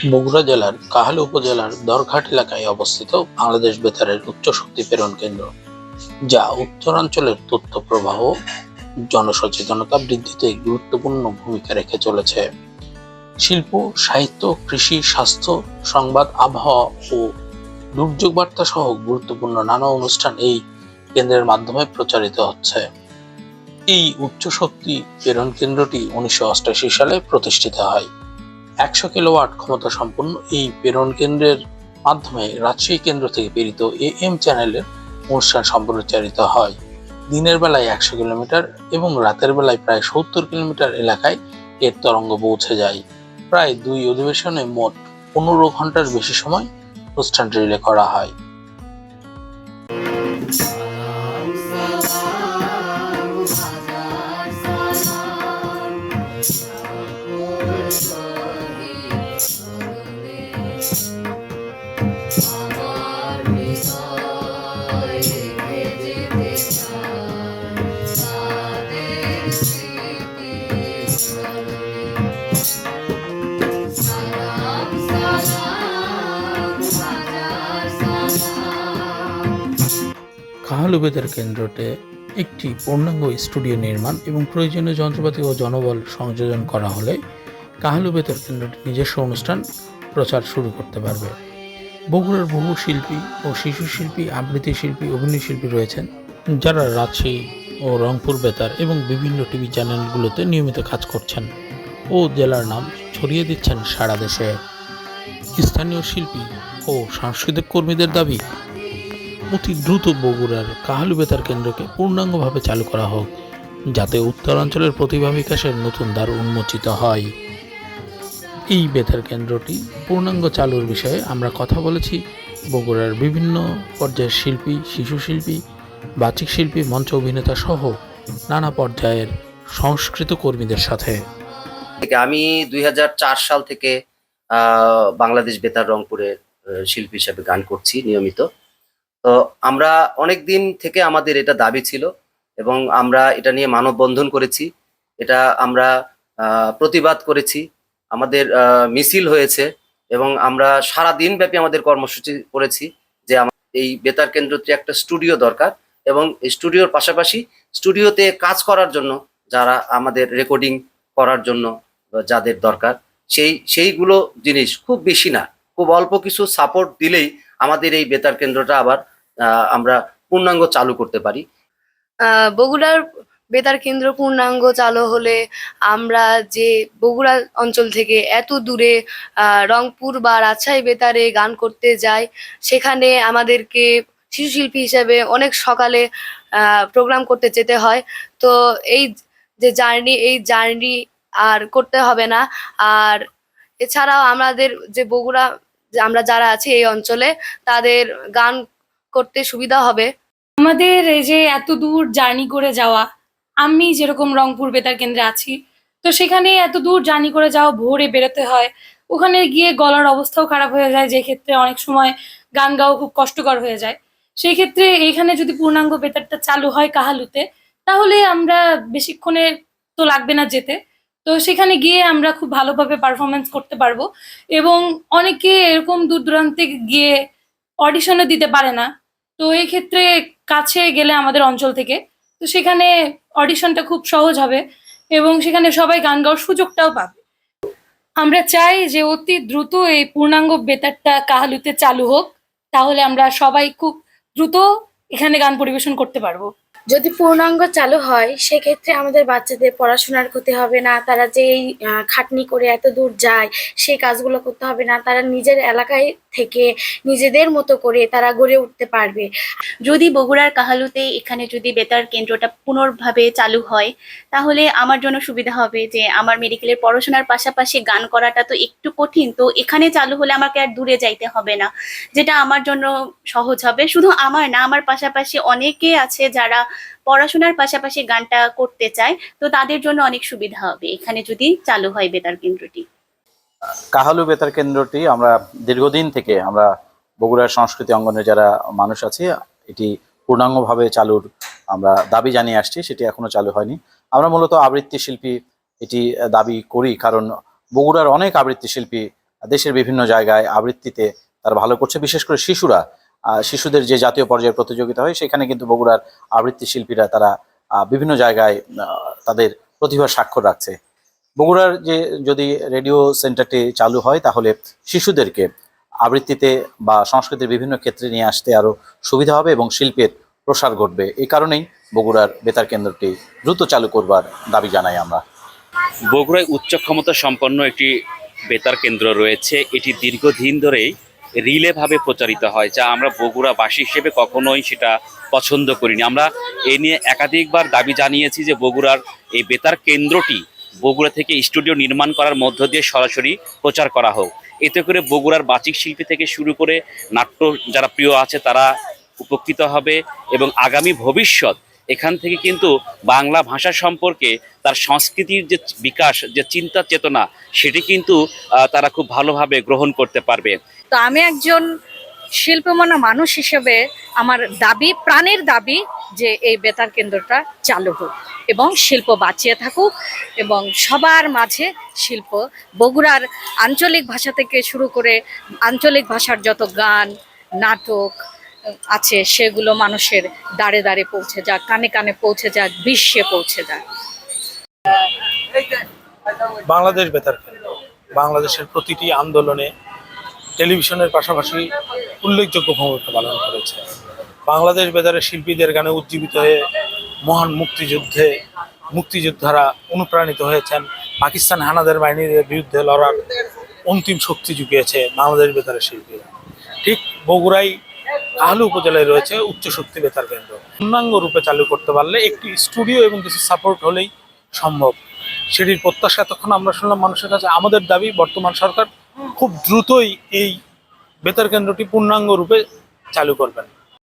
বগুড়া জেলার কাহালু উপজেলার দরঘাট এলাকায় অবস্থিত বাংলাদেশ বেতারের উচ্চ শক্তি প্রেরণ কেন্দ্র, যা উত্তরাঞ্চলের তথ্য প্রবাহ ও জনসচেতনতা বৃদ্ধিতে গুরুত্বপূর্ণ ভূমিকা রেখে চলেছে। শিল্প, সাহিত্য, কৃষি, স্বাস্থ্য, সংবাদ, আবহাওয়া ও দুর্যোগ বার্তা সহ গুরুত্বপূর্ণ নানা অনুষ্ঠান এই কেন্দ্রের মাধ্যমে প্রচারিত হচ্ছে। এই উচ্চ শক্তি প্রেরণ কেন্দ্রটি 1988 সালে প্রতিষ্ঠিত হয়। 100 কিলোওয়াট ক্ষমতা সম্পন্ন এই প্রেরণ কেন্দ্রের মাধ্যমে রাজশাহী কেন্দ্র থেকে প্রেরিত AM চ্যানেলের অনুষ্ঠান সম্প্রচারিত হয়। দিনের বেলায় 100 কিলোমিটার এবং রাতের বেলায় প্রায় 70 কিলোমিটার এলাকায় এর তরঙ্গ পৌঁছে যায়। প্রায় 2 অধিবেশনে মোট 15 ঘন্টার বেশি সময় অনুষ্ঠান রিলে করা হয়। কাহালু বেতার কেন্দ্রতে একটি পূর্ণাঙ্গ স্টুডিও নির্মাণ এবং প্রয়োজনীয় যন্ত্রপাতি ও জনবল সংযোজন করা হলে কাহালু বেতার কেন্দ্রটি নিজস্ব অনুষ্ঠান প্রচার শুরু করতে পারবে। বগুড়ার বহু শিল্পী ও শিশু শিল্পী, আবৃত্তি শিল্পী, অভিনয় শিল্পী রয়েছেন, যারা রাজশাহী ও রংপুর বেতার এবং বিভিন্ন টিভি চ্যানেলগুলোতে নিয়মিত কাজ করছেন ও জেলার নাম ছড়িয়ে দিচ্ছেন সারা দেশে। স্থানীয় শিল্পী ও সাংস্কৃতিক কর্মীদের দাবি, অতি দ্রুত বগুড়ার কাহালু বেতার কেন্দ্রকে পূর্ণাঙ্গভাবে চালু করা হোক, যাতে উত্তরাঞ্চলের প্রতিভা বিকাশের নতুন দ্বার উন্মোচিত হয়। এই বেতার কেন্দ্রটি পূর্ণাঙ্গ চালুর বিষয়ে আমরা কথা বলেছি বগুড়ার বিভিন্ন পর্যায়ের শিল্পী, শিশু শিল্পী, বাচিক শিল্পী, মঞ্চ অভিনেতা সহ নানা পর্যায়ের সংস্কৃত কর্মীদের সাথে। আমি 2004 সাল থেকে বাংলাদেশ বেতার রংপুরের শিল্পী হিসেবে গান করছি নিয়মিত। তো আমরা অনেক দিন থেকে আমাদের এটা দাবি ছিল এবং আমরা এটা নিয়ে মানববন্ধন করেছি, এটা আমরা প্রতিবাদ করেছি, আমাদের মিছিল হয়েছে এবং আমরা সারা দিন ব্যাপী আমাদের কর্মসূচি করেছি যে এই বেতার কেন্দ্রটি একটা স্টুডিও দরকার এবং এই স্টুডিওর পাশাপাশি স্টুডিওতে কাজ করার জন্য যারা আমাদের রেকর্ডিং করার জন্য যাদের দরকার সেইগুলো জিনিস খুব বেশি না, খুব অল্প কিছু সাপোর্ট দিলেই আমাদের এই বেতার কেন্দ্রটা আবার আমরা পূর্ণাঙ্গ চালু করতে পারি। বগুড়ার বেতার কেন্দ্র পূর্ণাঙ্গ চালু হলে আমরা যে বগুড়া অঞ্চল থেকে এত দূরে রংপুর বা রাজশাহী বেতারে গান করতে যাই, সেখানে আমাদেরকে শিশু শিল্পী হিসাবে অনেক সকালে প্রোগ্রাম করতে যেতে হয়। তো এই জার্নি আর করতে হবে না। আর এছাড়াও আমাদের যে বগুড়া আমরা যারা আছি এই অঞ্চলে, তাদের গান করতে সুবিধা হবে। আমাদের এই যে এত দূর জার্নি করে যাওয়া, আমি যেরকম রংপুর বেতার কেন্দ্রে আছি, তো সেখানে এত দূর জার্নি করে যাওয়া, ভোরে বেরোতে হয়, ওখানে গিয়ে গলার অবস্থাও খারাপ হয়ে যায়, যে ক্ষেত্রে অনেক সময় গান গাওয়া খুব কষ্টকর হয়ে যায়। সেই ক্ষেত্রে এখানে যদি পূর্ণাঙ্গ বেতারটা চালু হয় কাহালুতে, তাহলে আমরা বেশিক্ষণে তো লাগবে না যেতে, তো সেখানে গিয়ে আমরা খুব ভালোভাবে পারফরমেন্স করতে পারবো। এবং অনেকে এরকম দূর দূরান্তে গিয়ে অডিশনও দিতে পারে না, তো এই ক্ষেত্রে কাছে গেলে আমাদের অঞ্চল থেকে, তো সেখানে অডিশনটা খুব সহজ হবে এবং সেখানে সবাই গান গাওয়ার সুযোগটাও পাবে। আমরা চাই যে অতি দ্রুত এই পূর্ণাঙ্গ বেতারটা কাহালুতে চালু হোক, তাহলে আমরা সবাই খুব দ্রুত এখানে গান পরিবেশন করতে পারবো। যদি পূর্ণাঙ্গ চালু হয় সেক্ষেত্রে আমাদের বাচ্চাদের পড়াশোনার ক্ষতি হবে না, তারা যে এই খাটনি করে এত দূর যায় সেই কাজগুলো করতে হবে না, তারা নিজের এলাকায় থেকে নিজেদের মতো করে তারা গড়ে উঠতে পারবে। যদি বগুড়ার কাহালুতে এখানে যদি বেতার কেন্দ্রটা পুনর্ভাবে চালু হয়, তাহলে আমার জন্য সুবিধা হবে যে আমার মেডিকেলের পড়াশোনার পাশাপাশি গান করাটা তো একটু কঠিন, তো এখানে চালু হলে আমাকে আর দূরে যাইতে হবে না, যেটা আমার জন্য সহজ হবে। শুধু আমার না, আমার পাশাপাশি অনেকে আছে যারা পড়াশোনার পাশাপাশি গানটা করতে চায়, তো তাদের জন্য অনেক সুবিধা হবে এখানে যদি চালু হয় বেতার কেন্দ্রটি। কাহালু বেতার কেন্দ্রটি আমরা দীর্ঘদিন থেকে আমরা বগুড়ার সংস্কৃতি অঙ্গনে যারা মানুষ আছে এটি পূর্ণাঙ্গভাবে চালুর আমরা দাবি জানিয়ে আসছি, সেটি এখনো চালু হয়নি। আমরা মূলত আবৃত্তি শিল্পী এটি দাবি করি, কারণ বগুড়ার অনেক আবৃত্তি শিল্পী দেশের বিভিন্ন জায়গায় আবৃত্তিতে তারা ভালো করছে, বিশেষ করে শিশুরা। শিশুদের যে জাতীয় পর্যায়ে প্রতিযোগিতা হয় সেখানে কিন্তু বগুড়ার আবৃত্তি শিল্পীরা তারা বিভিন্ন জায়গায় তাদের প্রতিভার স্বাক্ষর রাখছে। বগুড়ার যদি রেডিও সেন্টারটি চালু হয় তাহলে শিশুদেরকে আবৃত্তিতে বা সংস্কৃতির বিভিন্ন ক্ষেত্রে নিয়ে আসতে আরো সুবিধা হবে এবং শিল্পের প্রসার ঘটবে। এই কারণেই বগুড়ার বেতার কেন্দ্রটি দ্রুত চালু করবার দাবি জানাই আমরা। বগুড়ায় উচ্চ ক্ষমতা সম্পন্ন একটি বেতার কেন্দ্র রয়েছে। এটি দীর্ঘদিন ধরেই রিলে ভাবে প্রচারিত হয়, যা আমরা বগুড়াবাসী হিসেবে কখনোই সেটা পছন্দ করিনি। আমরা এ নিয়ে একাধিকবার দাবি জানিয়েছি যে বগুড়ার এই বেতার কেন্দ্রটি বগুড়া থেকে স্টুডিও নির্মাণ করার মধ্য দিয়ে সরাসরি প্রচার করা হোক। এতে করে বগুড়ার বাচিক শিল্পী থেকে শুরু করে নাট্য যারা প্রিয় আছে তারা উপকৃত হবে এবং আগামী ভবিষ্যৎ এখান থেকে কিন্তু বাংলা ভাষা সম্পর্কে তার সংস্কৃতির যে বিকাশ, যে চিন্তা চেতনা, সেটি কিন্তু তারা খুব ভালোভাবে গ্রহণ করতে পারবে। তো আমি একজন শিল্পমনা মানুষ হিসেবে আমার দাবি, প্রাণের দাবি, যে এই বেতার কেন্দ্রটা চালু হোক এবং শিল্প বাঁচিয়ে থাকুক এবং সবার মাঝে শিল্প, বগুড়ার আঞ্চলিক ভাষা থেকে শুরু করে আঞ্চলিক ভাষার যত গান নাটক আছে সেগুলো মানুষের দ্বারে দ্বারে পৌঁছে যাক, কানে কানে পৌঁছে যাক, বিশ্বে পৌঁছে যাক। বাংলাদেশ বেতার কেন্দ্র বাংলাদেশের প্রতিটি আন্দোলনে টেলিভিশনের পাশাপাশি উল্লেখযোগ্য ভূমিকা পালন করেছে। বাংলাদেশ বেতারের শিল্পীদের গানে উজ্জীবিত হয়ে মহান মুক্তিযোদ্ধারা অনুপ্রাণিত হয়েছেন। পাকিস্তান হানাদার বাহিনীর বিরুদ্ধে লড়ার অন্তিম শক্তি জুগিয়েছে বাংলাদেশ বেতারের শিল্পীরা। ঠিক বগুড়ায় কাহালু উপজেলায় রয়েছে উচ্চ শক্তি বেতার কেন্দ্র। পূর্ণাঙ্গ রূপে চালু করতে পারলে একটি স্টুডিও এবং কিছু সাপোর্ট হলেই সম্ভব। সেটির প্রত্যাশা তখন আমরা শুনলাম মানুষের কাছে। আমাদের দাবি বর্তমান সরকার খুব দ্রুতই এই বেতার কেন্দ্রটি পূর্ণাঙ্গ রূপে চালু করবেন।